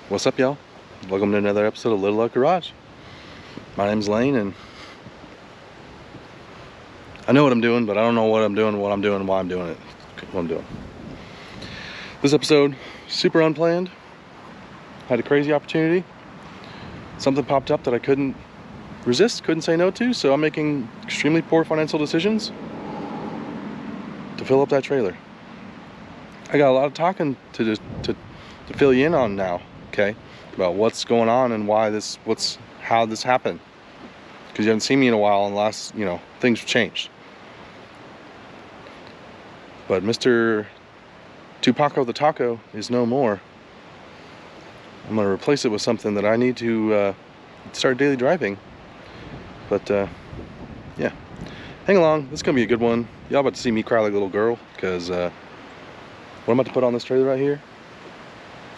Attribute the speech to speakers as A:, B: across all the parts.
A: What's up, y'all? Welcome to another episode of Little Luck Garage. My name's Lane, and I know what I'm doing, but I don't know what I'm doing, why I'm doing it, what I'm doing. This episode, super unplanned. Had a crazy opportunity. Something popped up that I couldn't resist, couldn't say no to, so I'm making extremely poor financial decisions to fill up that trailer. I got a lot of talking to fill you in on now, okay? About what's going on and how this happened. Because you haven't seen me in a while, and things have changed. But Mr. Tupaco the Taco is no more. I'm gonna replace it with something that I need to start daily driving. But yeah, hang along. This is gonna be a good one. Y'all about to see me cry like a little girl, because what I'm about to put on this trailer right here,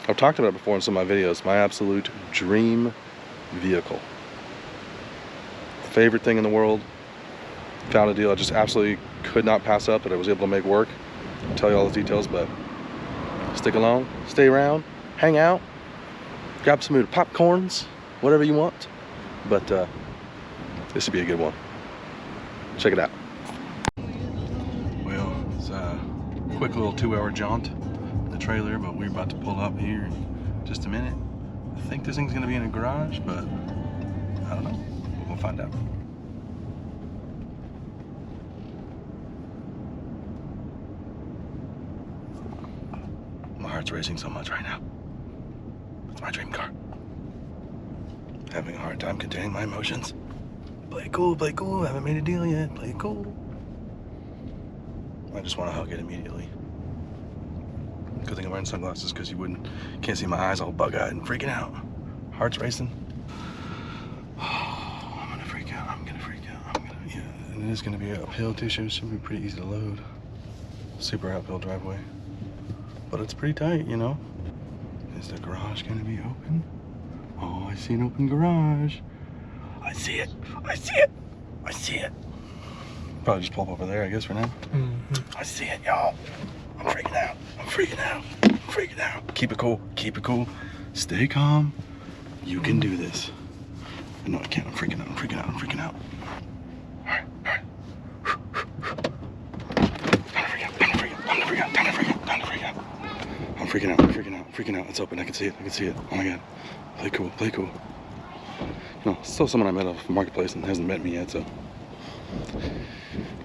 A: I've talked about it before in some of my videos. My absolute dream vehicle. Favorite thing in the world. Found a deal I just absolutely could not pass up that I was able to make work. I'll tell you all the details, but stick along, stay around, hang out, grab some popcorns, whatever you want. But this would be a good one. Check it out. Well, it's a quick little 2-hour jaunt in the trailer, but we're about to pull up here in just a minute. I think this thing's gonna be in a garage, but I don't know. We'll find out. My heart's racing so much right now. It's my dream car. Having a hard time containing my emotions. Play it cool, play it cool. Haven't made a deal yet. Play it cool. I just want to hug it immediately. Good thing I'm wearing sunglasses, because you can't see my eyes all bug-eyed and freaking out. Heart's racing. Oh, I'm gonna freak out. Yeah, and it is gonna be uphill too, so it should be pretty easy to load. Super uphill driveway. But it's pretty tight, you know. Is the garage gonna be open? Oh, I see an open garage. I see it. I see it. I see it. Probably just pull up over there, I guess, for now. I see it, y'all. I'm freaking out. I'm freaking out. I'm freaking out. Keep it cool. Keep it cool. Stay calm. You can do this. No, I can't. I'm freaking out. I'm freaking out. I'm freaking out. All right. All right. Time to freak out. Time to freak out. Time to freak out. Time to freak out. Time to freak out. I'm freaking out. I'm freaking out. I'm freaking out. It's open. I can see it. I can see it. Oh my god. Play cool. Play cool. You know, still someone I met off the marketplace and hasn't met me yet, so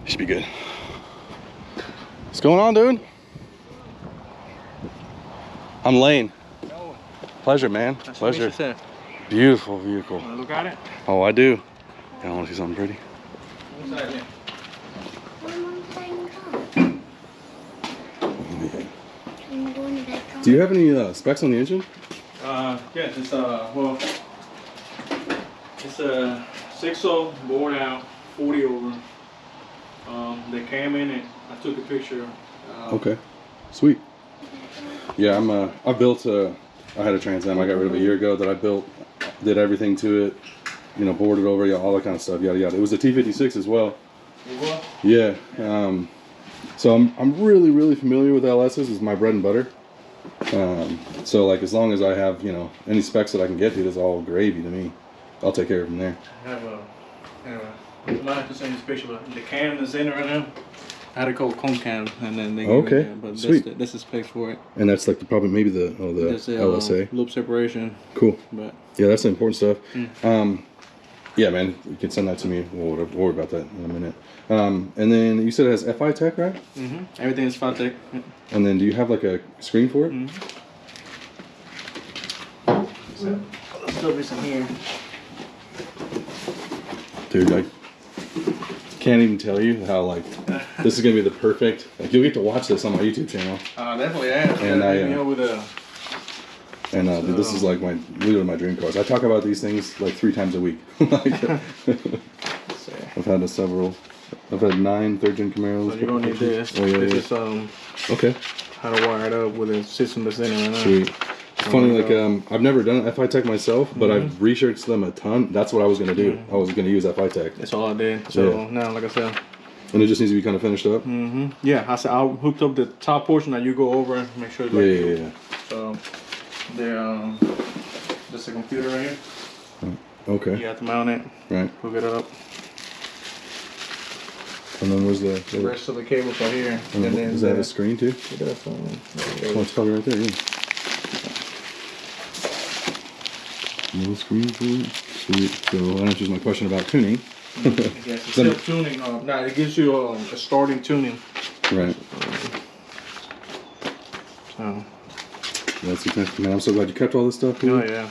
A: should be good. What's going on, dude? I'm Lane.
B: Hello.
A: Pleasure, man.
B: Nice
A: Pleasure.
B: to meet you, sir.
A: Beautiful vehicle.
B: Wanna look at it?
A: Oh, I do. Yeah, I want to see something pretty.
B: Inside here.
A: Do you have any specs on the engine?
B: Yeah, it's well, it's a 6.0 bored out, 40 over. They came in and I took a picture.
A: Okay, sweet. Yeah, I built I had a Trans Am I got rid of a year ago that I built, did everything to it, you know, boarded over, yeah, all that kind of stuff, yada yada. It was a T56 as well.
B: It was?
A: Yeah. So I'm really familiar with LS's. It's my bread and butter. So like as long as I have, you know, any specs that I can get to, that's all gravy to me. I'll take care of them there.
B: I have a lot to send this picture, but the cam that's in it right now, I had to call cone cam, and then they gave
A: okay,
B: it, but
A: sweet.
B: This is specs for it.
A: And that's like probably maybe the LSA.
B: Loop separation.
A: Cool.
B: But
A: yeah, that's the important stuff. Yeah, man, you can send that to me. We'll worry about that in a minute. And then you said it has FI tech, right?
B: Everything is FI tech.
A: And then do you have like a screen for it?
B: So let's throw this in here.
A: Dude, I can't even tell you how like this is gonna be the perfect. Like you'll get to watch this on my YouTube channel.
B: Definitely, yeah.
A: And dude, this is like literally my dream cars. I talk about these things like 3 times a week. Like, I've had several. I've had 9 3rd-gen Camaros.
B: So you're gonna need this.
A: Oh, yeah,
B: this is
A: okay.
B: How to wire it up with a system that's in it right now.
A: Sweet. It's funny, like I've never done FI Tech myself, but I've researched them a ton. That's what I was gonna do. I was gonna use FI Tech.
B: That's all I did. So now, like I said.
A: And it just needs to be kind of finished up.
B: Yeah, I hooked up the top portion that you go over and make sure. Like,
A: Yeah.
B: So they're There's a computer right here.
A: Okay.
B: You have to mount it.
A: Right.
B: Hook it up.
A: And then where's the
B: rest of the cables are here. And then
A: does that have a screen too?
B: It does.
A: Oh, it's probably right there. Yeah. Little screen for it. Sweet. So that answers my question about tuning.
B: Yes, it's still tuning. No, it gives you a starting tuning.
A: Right.
B: So.
A: That's fantastic, man. I'm so glad you kept all this stuff. Dude.
B: Oh yeah.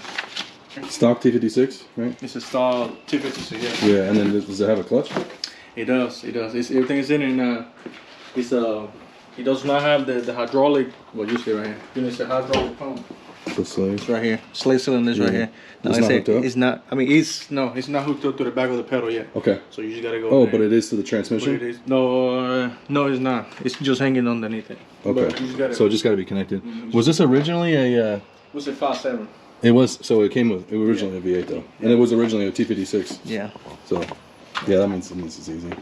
A: Stock T56, right?
B: It's a stock T56, yeah.
A: Yeah, and then does it have a clutch?
B: It does. It does. Everything is in it. It does not have the hydraulic. What you see right here? You know, it's a hydraulic pump.
A: The slave.
B: It's right here. Slave cylinders right here.
A: No, it's not hooked up?
B: It's not. I mean, it's not hooked up to the back of the pedal yet.
A: Okay.
B: So you just gotta go.
A: Oh,
B: there.
A: but it is to the transmission.
B: But it is. No, it's not. It's just hanging underneath it.
A: Okay.
B: But you just gotta,
A: so it just got to be connected. Was this originally a?
B: What's it? 5.7.
A: It was. So it came with. It was originally a V8 though, and it was originally a T56.
B: Yeah.
A: So, yeah, that means it's easy.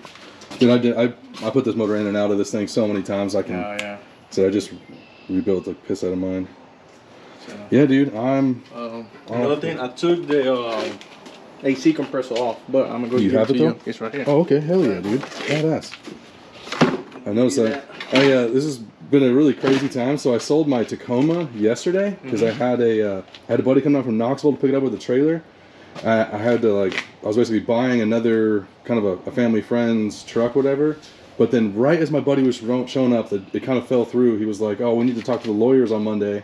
A: Dude, I put this motor in and out of this thing so many times. I can.
B: Oh yeah.
A: So I just rebuilt the piss out of mine.
B: So,
A: yeah, dude.
B: Another thing, I took the AC compressor off, but I'm gonna go.
A: You have it though?
B: It's right here.
A: Oh, okay. Hell yeah, dude. Badass. I noticed that. Oh yeah, this has been a really crazy time. So I sold my Tacoma yesterday because I had a buddy come down from Knoxville to pick it up with a trailer. I had to I was basically buying another kind of a family friend's truck, whatever. But then right as my buddy was showing up, it kind of fell through. He was like, "Oh, we need to talk to the lawyers on Monday."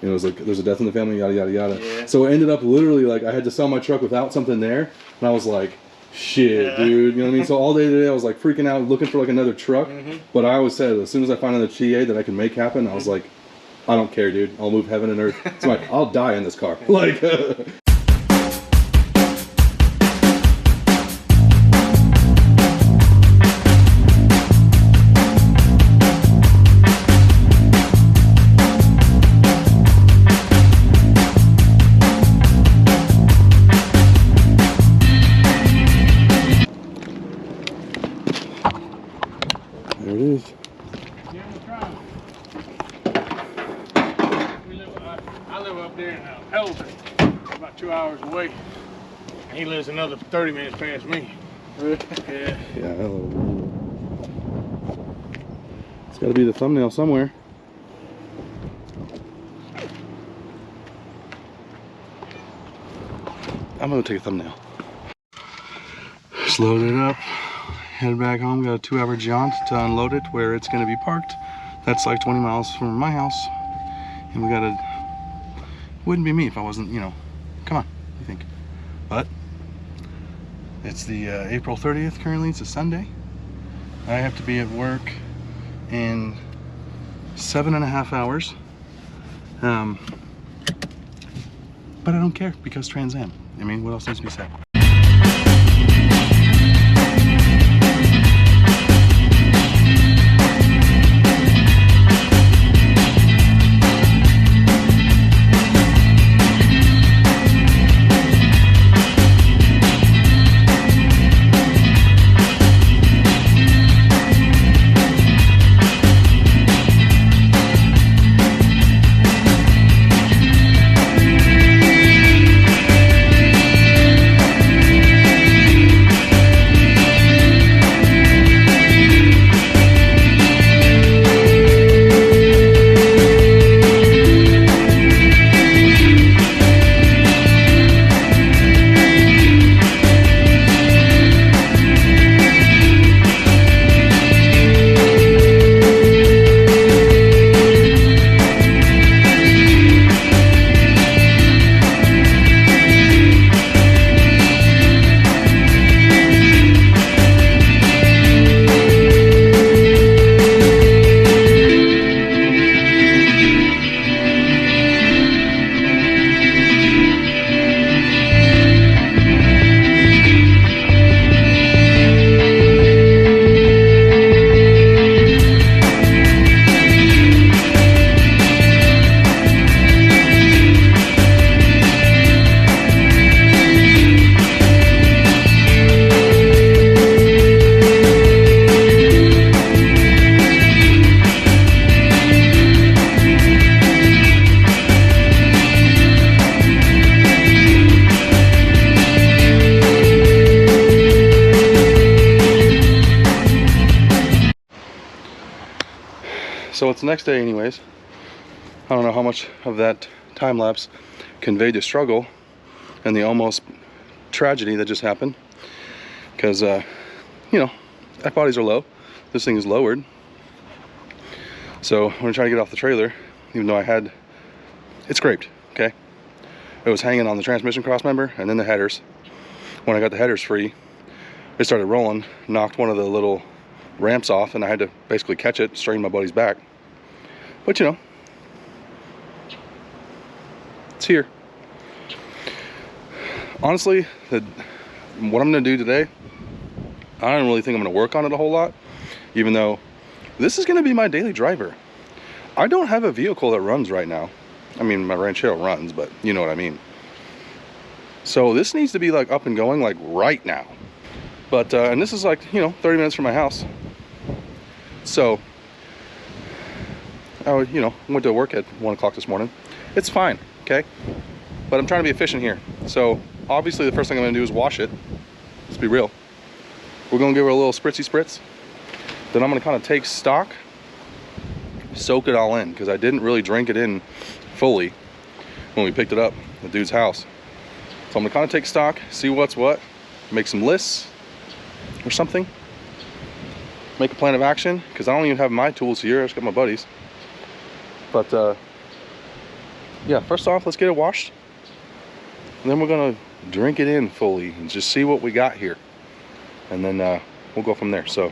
A: You know, it was like, "There's a death in the family, yada yada yada."
B: Yeah.
A: So it ended up literally I had to sell my truck without something there, and I was like, "Shit, dude," you know what I mean? So all day today I was freaking out looking for another truck. But I always said, as soon as I find another TA that I can make happen, I was like, "I don't care, dude. I'll move heaven and earth." It's like I'll die in this car. There it is.
B: Yeah, we'll try. I live up there in Helton, about 2 hours away. And he lives another 30 minutes past me. Yeah.
A: Yeah, hello. It's got to be the thumbnail somewhere. I'm going to take a thumbnail. Just load it up. Head back home, got a 2-hour jaunt to unload it where it's going to be parked. That's like 20 miles from my house. And we got to, wouldn't be me if I wasn't, you know, come on, what do you think? But it's the April 30th currently, it's a Sunday. I have to be at work in 7.5 hours. But I don't care because Trans Am. I mean, what else needs to be said? So it's the next day anyways. I don't know how much of that time lapse conveyed the struggle and the almost tragedy that just happened. Because, you know, F bodies are low. This thing is lowered. So I'm gonna try to get off the trailer, even though I had it scraped, okay? It was hanging on the transmission cross member and then the headers. When I got the headers free, it started rolling, knocked one of the little ramps off, and I had to basically catch it, straighten my buddy's back. But you know, it's here. Honestly, what I'm gonna do today, I don't really think I'm gonna work on it a whole lot, even though this is gonna be my daily driver. I don't have a vehicle that runs right now. I mean, my Ranchero runs, but you know what I mean. So this needs to be like up and going like right now. But, and this is like, you know, 30 minutes from my house. So, I would, you know, went to work at 1 o'clock this morning. It's fine, okay? But I'm trying to be efficient here. So, obviously the first thing I'm gonna do is wash it. Let's be real. We're gonna give her a little spritzy spritz. Then I'm gonna kind of take stock, soak it all in, because I didn't really drink it in fully when we picked it up at the dude's house. So I'm gonna kind of take stock, see what's what, make some lists or something, make a plan of action, because I don't even have my tools here, I just got my buddies. But yeah, first off, let's get it washed, and then we're gonna drink it in fully and just see what we got here, and then we'll go from there. So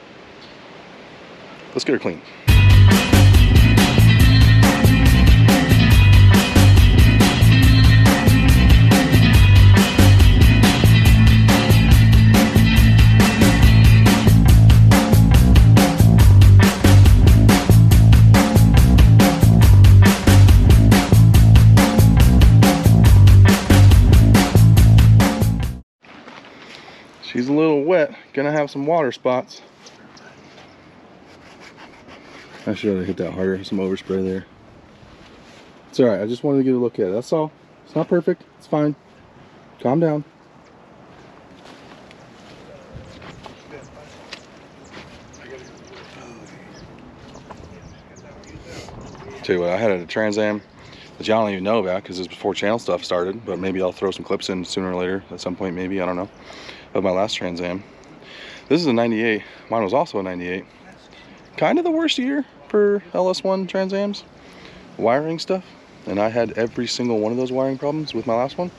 A: let's get her clean. She's a little wet, gonna have some water spots. I should have hit that harder, some overspray there. It's alright, I just wanted to get a look at it, that's all. It's not perfect, it's fine. Calm down. Tell you what, I had a Trans Am that y'all don't even know about because it's before channel stuff started, but maybe I'll throw some clips in sooner or later at some point, maybe, I don't know, of my last Trans Am. This is a 98. Mine was also a 98. Kind of the worst year for LS1 Trans Ams. Wiring stuff. And I had every single one of those wiring problems with my last one.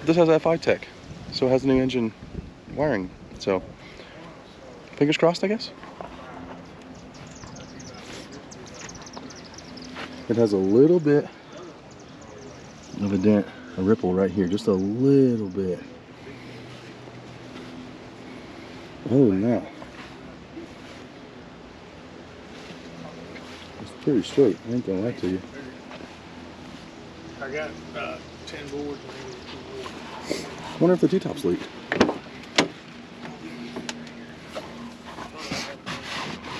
A: This has FI tech, so it has new engine wiring. So, fingers crossed, I guess. It has a little bit of a dent, a ripple right here, just a little bit. Other than that, it's pretty straight. I ain't gonna lie to you.
B: I got 10 boards.
A: I wonder if the T-top's leaked.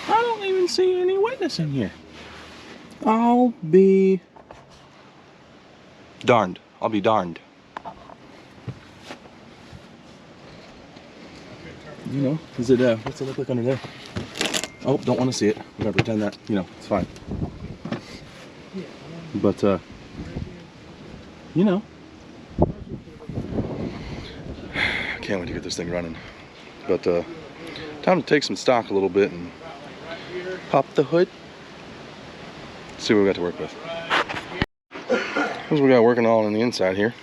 A: I don't even see any wetness in here. I'll be darned. I'll be darned. You know, is it, what's it look like under there? Oh, don't want to see it. We're gonna pretend that, you know, it's fine. But, you know, I can't wait to get this thing running. But, time to take some stock a little bit and pop the hood. See what we got to work with. Here's what we got working all on the inside here.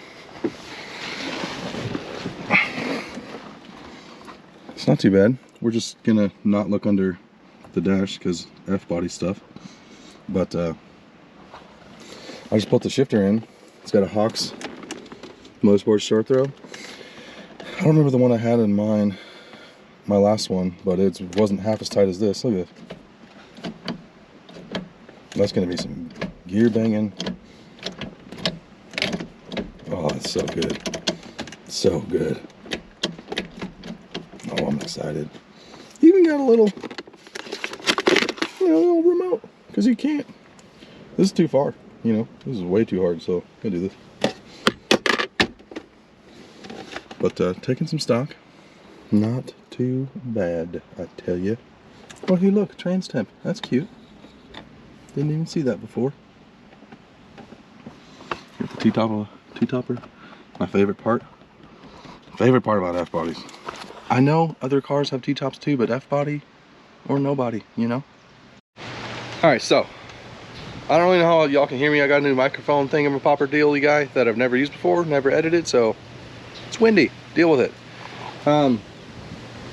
A: It's not too bad. We're just gonna not look under the dash because F-body stuff. But I just put the shifter in. It's got a Hawks Motorsport short throw. I don't remember the one I had in mind, my last one, but it wasn't half as tight as this. Look at it. That's gonna be some gear banging. Oh, it's so good. So good. Oh, I'm excited. Even got a little, you know, little remote, because you can't. This is too far, you know. This is way too hard, so I'm gonna do this. But taking some stock, not too bad, I tell you. Oh, hey, look, trans temp. That's cute. Didn't even see that before. Get the T-topper. My favorite part. Favorite part about F-bodies. I know other cars have T-tops too, but F-body or nobody, you know? Alright, so I don't really know how y'all can hear me. I got a new microphone thingamapopper dealy guy that I've never used before, never edited, so it's windy. Deal with it. I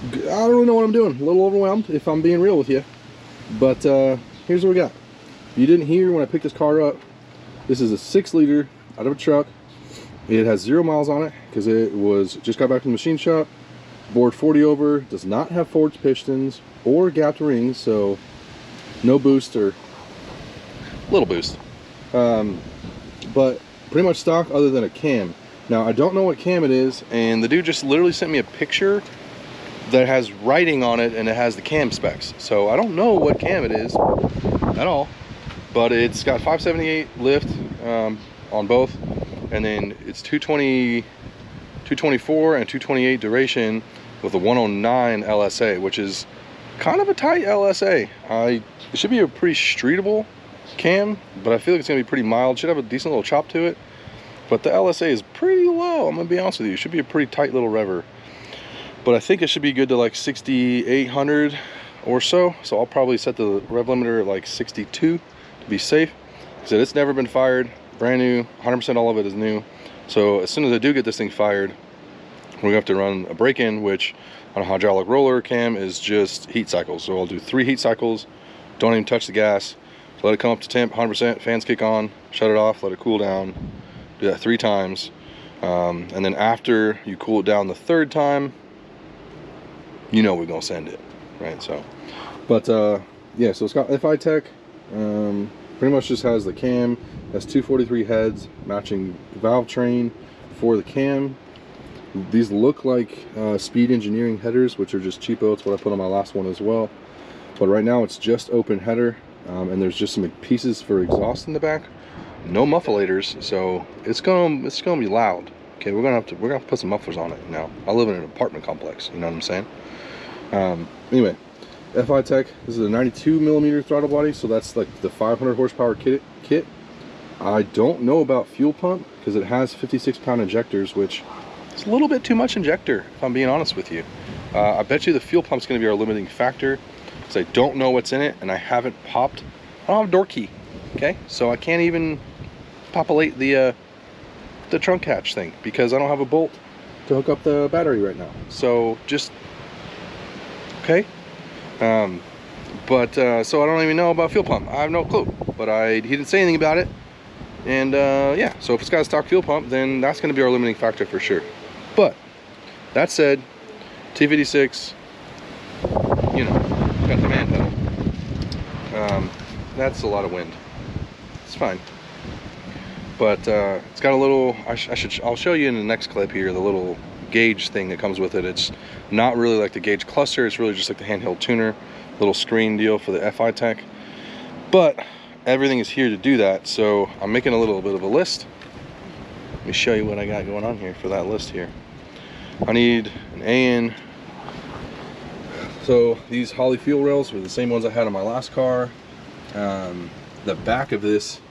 A: don't really know what I'm doing. A little overwhelmed, if I'm being real with you. But here's what we got. You didn't hear when I picked this car up. This is a 6-liter out of a truck. It has 0 miles on it because it was just got back from the machine shop. Bored 40 over. Does not have forged pistons or gapped rings, so no boost or little boost. But pretty much stock other than a cam. Now I don't know what cam it is, and the dude just literally sent me a picture that has writing on it and it has the cam specs. So I don't know what cam it is at all, but it's got 578 lift on both, and then it's 224 and 228 duration with a 109 LSA, which is kind of a tight LSA. It should be a pretty streetable cam, but I feel like it's gonna be pretty mild. Should have a decent little chop to it, but the LSA is pretty low. I'm gonna be honest with you. It should be a pretty tight little rever. But I think it should be good to like 6,800 or so. So I'll probably set the rev limiter at like 62 to be safe. Because it's never been fired, brand new, 100% all of it is new. So as soon as I do get this thing fired, we're gonna have to run a break-in, which on a hydraulic roller cam is just heat cycles. So I'll do 3 heat cycles, don't even touch the gas, let it come up to temp, 100%, fans kick on, shut it off, let it cool down, do that 3 times. And then after you cool it down the 3rd time, you know we're gonna send it, right? So, but yeah, so it's got FI Tech. Pretty much just has the cam, has 243 heads, matching valve train for the cam. These look like Speed Engineering headers, which are just cheapo. It's what I put on my last one as well. But right now it's just open header, and there's just some pieces for exhaust in the back. No mufflators, so it's gonna be loud. Okay, we're gonna have to put some mufflers on it now. I live in an apartment complex, you know what I'm saying? Anyway, FI Tech, this is a 92mm throttle body, so that's like the 500 horsepower kit. I don't know about fuel pump because it has 56-pound injectors, which is a little bit too much injector, if I'm being honest with you. I bet you the fuel pump's going to be our limiting factor because I don't know what's in it and I haven't popped. I don't have a door key, okay? So I can't even populate the trunk hatch thing because I don't have a bolt to hook up the battery right now. So just okay. So I don't even know about fuel pump. I have no clue, but he didn't say anything about it. And yeah, so if it's got a stock fuel pump, then that's going to be our limiting factor for sure. But that said, T56, you know, got the man pedal. That's a lot of wind. It's fine. But it's got a little, I'll show you in the next clip here, the little gauge thing that comes with it. It's not really like the gauge cluster, it's really just like the handheld tuner, little screen deal for the FI Tech. But everything is here to do that, so I'm making a little bit of a list. Let me show you what I got going on here for that list here. I need an AN. So these Holley fuel rails were the same ones I had on my last car. The back of this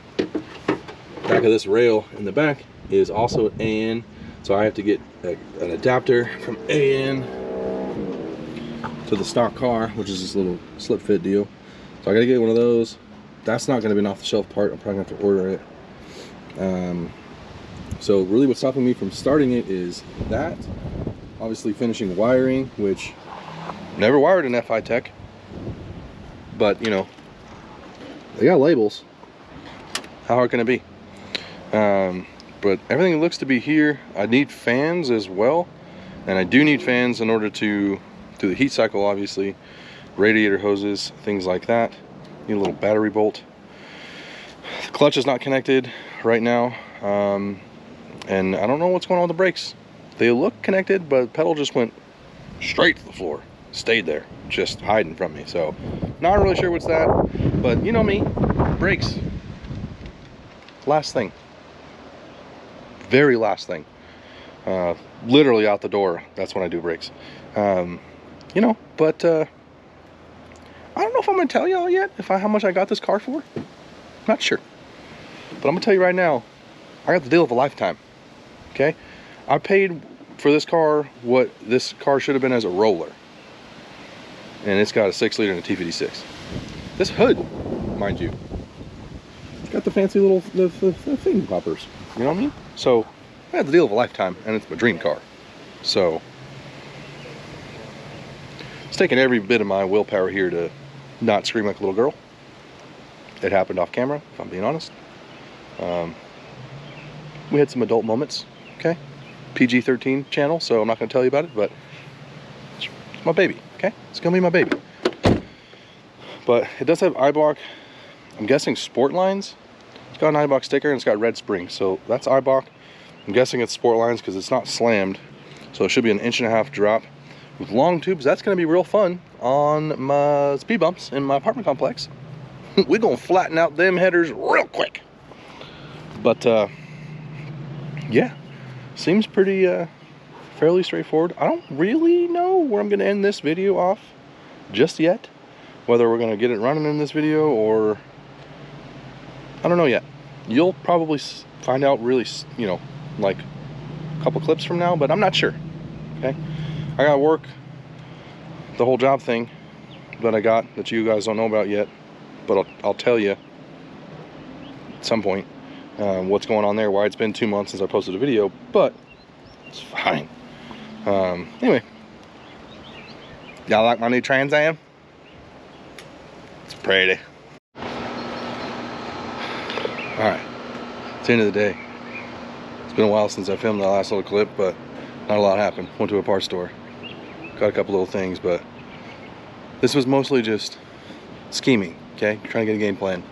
A: rail in the back is also AN, so I have to get an adapter from AN to the stock car, which is this little slip fit deal. So I gotta get one of those. That's not gonna be an off-the-shelf part. I'm probably gonna have to order it. So really what's stopping me from starting it is that. Obviously finishing wiring, which never wired an FI Tech, but you know, they got labels. How hard can it be? But everything looks to be here. I need fans as well, and I do need fans in order to do the heat cycle, obviously, radiator hoses, things like that. Need a little battery bolt. The clutch is not connected right now, and I don't know what's going on with the brakes. They look connected, but the pedal just went straight to the floor, stayed there, just hiding from me. So not really sure what's that, but you know me, brakes, last thing, very last thing, literally out the door. That's when I do brakes. You know, but I don't know if I'm gonna tell y'all yet how much I got this car for. Not sure. But I'm gonna tell you right now, I got the deal of a lifetime. Okay? I paid for this car what this car should have been as a roller. And it's got a 6-liter and a T56. This hood, mind you, it's got the fancy little the thing poppers. You know what I mean? So I had the deal of a lifetime, and it's my dream car. So it's taken every bit of my willpower here to not scream like a little girl. It happened off camera, if I'm being honest. We had some adult moments, okay? PG-13 channel, so I'm not going to tell you about it, but it's my baby, okay? It's going to be my baby. But it does have Eibach, I'm guessing sport lines. It's got an Eibach sticker and it's got red springs, so that's Eibach. I'm guessing it's sport lines because it's not slammed, so it should be an 1.5 inch drop with long tubes. That's going to be real fun on my speed bumps in my apartment complex. We're going to flatten out them headers real quick. But yeah, seems pretty fairly straightforward. I don't really know where I'm going to end this video off just yet, whether we're going to get it running in this video or I don't know yet. You'll probably find out really, you know, like a couple clips from now, but I'm not sure. Okay, I got to work the whole job thing that I got that you guys don't know about yet, but I'll tell you at some point what's going on there, why it's been 2 months since I posted a video, but it's fine. Anyway, y'all like my new Trans Am? It's pretty. Alright, it's the end of the day. It's been a while since I filmed the last little clip, but not a lot happened. Went to a parts store, got a couple little things, but this was mostly just scheming, okay? Trying to get a game plan.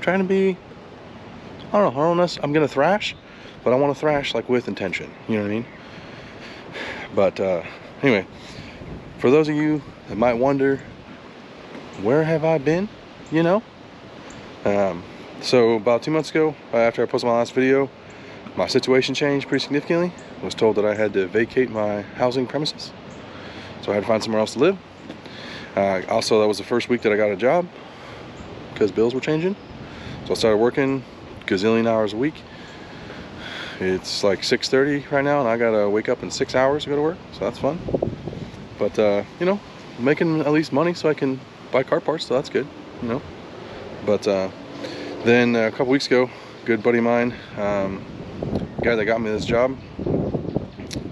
A: Trying to be, I don't know, I'm gonna thrash, but I want to thrash like with intention, you know what I mean? But anyway, for those of you that might wonder, where have I been, you know? So about 2 months ago, after I posted my last video, my situation changed pretty significantly. I was told that I had to vacate my housing premises, so I had to find somewhere else to live. Also, that was the first week that I got a job because bills were changing. So I started working gazillion hours a week. It's like 6:30 right now, and I gotta wake up in 6 hours to go to work, so that's fun. But you know, making at least money so I can buy car parts, so that's good, you know. But then a couple weeks ago, a good buddy of mine, the guy that got me this job,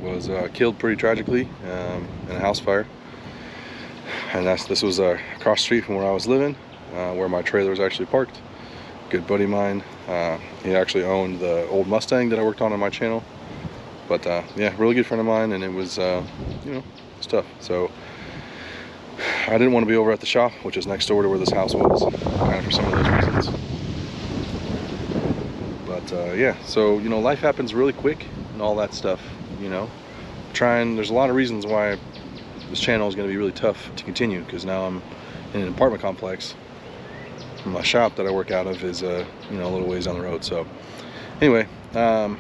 A: was killed pretty tragically in a house fire. And this was across the street from where I was living, where my trailer was actually parked. Good buddy of mine, he actually owned the old Mustang that I worked on my channel. But yeah, really good friend of mine, and it was, you know, it's tough. So I didn't want to be over at the shop, which is next door to where this house was, kind of for some of those reasons. But yeah, so, you know, life happens really quick and all that stuff, you know. There's a lot of reasons why this channel is going to be really tough to continue, because now I'm in an apartment complex. My shop that I work out of is you know, a little ways down the road. So anyway, I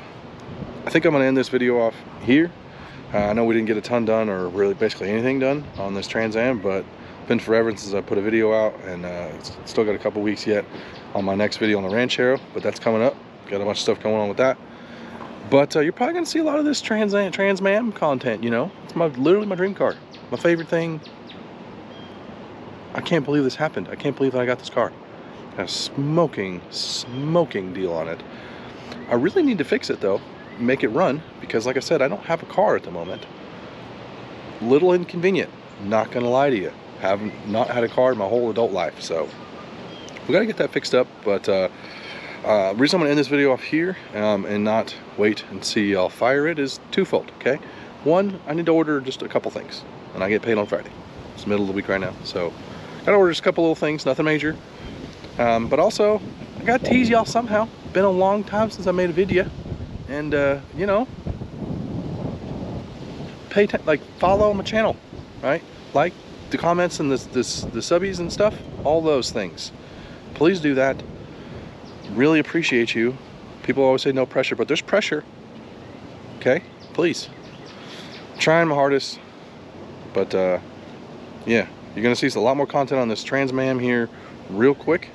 A: think I'm going to end this video off here. I know we didn't get a ton done, or really basically anything done on this Trans Am, but it's been forever since I put a video out, and still got a couple weeks yet on my next video on the Ranchero, but that's coming up. Got a bunch of stuff going on with that. But you're probably going to see a lot of this Trans Am content, you know. It's literally my dream car. My favorite thing. I can't believe this happened. I can't believe that I got this car. Got a smoking deal on it. I really need to fix it though. Make it run, because like I said, I don't have a car at the moment. Little inconvenient. Not going to lie to you. Haven't not had a car in my whole adult life. So we got to get that fixed up. But the reason I'm going to end this video off here and not wait and see I'll fire it is twofold, okay? One, I need to order just a couple things, and I get paid on Friday. It's the middle of the week right now, so gotta order just a couple little things, nothing major. But also, I gotta tease y'all somehow. Been a long time since I made a video, and you know, follow my channel, right? Like the comments and the subbies and stuff, all those things. Please do that. Really appreciate you. People always say no pressure, but there's pressure. Okay, please. Trying my hardest, but yeah, you're gonna see a lot more content on this Trans Am here real quick,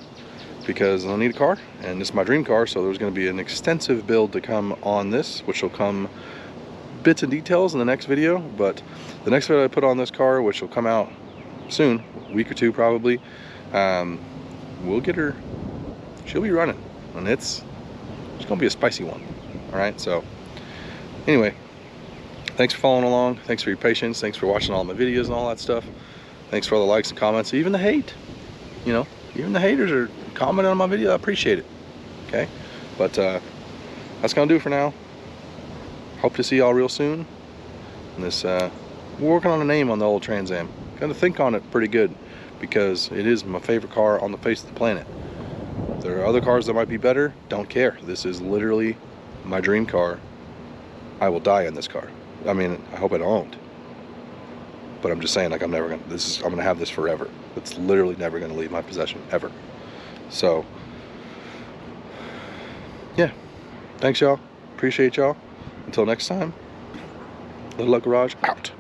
A: because I need a car, and this is my dream car, so there's going to be an extensive build to come on this, which will come bits and details in the next video. But the next video I put on this car, which will come out soon, a week or two probably, we'll get her, she'll be running, and it's gonna be a spicy one. All right, so anyway, thanks for following along, thanks for your patience, thanks for watching all my videos and all that stuff, thanks for all the likes and comments, even the hate, you know, even the haters are commenting on my video. I appreciate it. Okay, but that's gonna do it for now. Hope to see y'all real soon. And this we're working on a name on the old Trans Am. Gotta think on it pretty good, because it is my favorite car on the face of the planet. There are other cars that might be better, don't care. This is literally my dream car. I will die in this car. I mean, I hope I don't, but I'm just saying, like, I'm gonna have this forever. It's literally never gonna leave my possession, ever. So yeah, thanks y'all, appreciate y'all. Until next time, Little Luck Garage out.